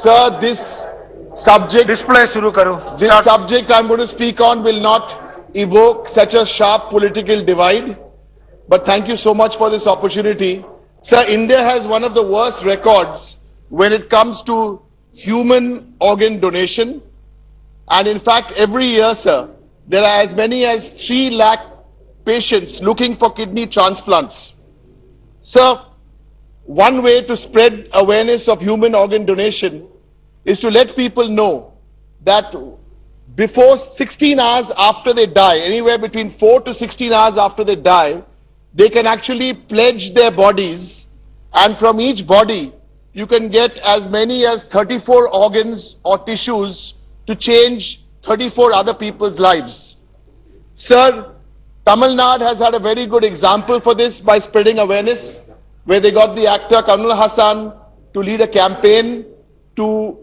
Sir, this subject, display शुरू करो. this Start. subject I'm going to speak on will not evoke such a sharp political divide. But thank you so much for this opportunity. Sir, India has one of the worst records when it comes to human organ donation. And in fact, every year, sir, there are as many as 3 lakh patients looking for kidney transplants. Sir, one way to spread awareness of human organ donation is to let people know that before 16 hours after they die, anywhere between 4 to 16 hours after they die, they can actually pledge their bodies, and from each body you can get as many as 34 organs or tissues to change 34 other people's lives. Sir, Tamil Nadu has had a very good example for this by spreading awareness, where they got the actor Kamal Hassan to lead a campaign to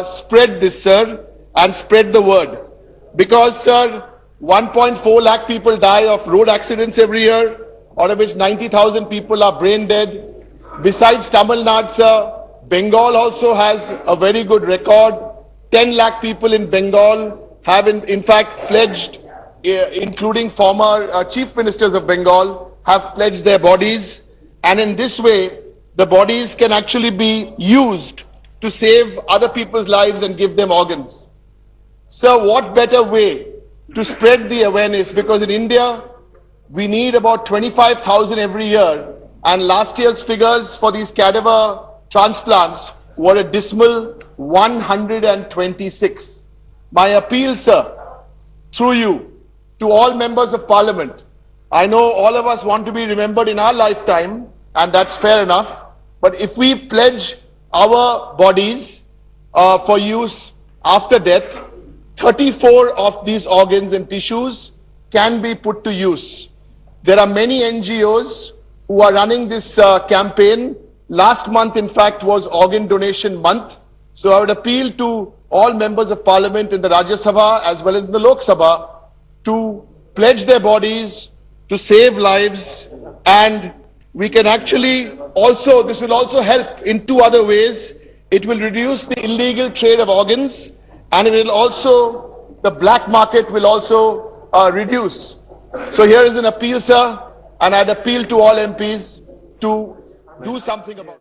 spread this, sir, and spread the word. Because, sir, 1.4 lakh people die of road accidents every year, out of which 90,000 people are brain dead. Besides Tamil Nadu, sir, Bengal also has a very good record. 10 lakh people in Bengal have in fact pledged, including former chief ministers of Bengal, have pledged their bodies. And in this way, the bodies can actually be used to save other people's lives and give them organs. Sir, what better way to spread the awareness? Because in India, we need about 25,000 every year. And last year's figures for these cadaver transplants were a dismal 126. My appeal, sir, through you, to all members of parliament. I know all of us want to be remembered in our lifetime, and that's fair enough. But if we pledge our bodies for use after death, 34 of these organs and tissues can be put to use. There are many NGOs who are running this campaign. Last month, in fact, was Organ Donation Month. So I would appeal to all members of parliament in the Rajya Sabha as well as in the Lok Sabha to pledge their bodies to save lives. And we can actually also, this will also help in 2 other ways. It will reduce the illegal trade of organs, and it will also, the black market will also reduce. So here is an appeal, sir, and I'd appeal to all MPs to do something about it.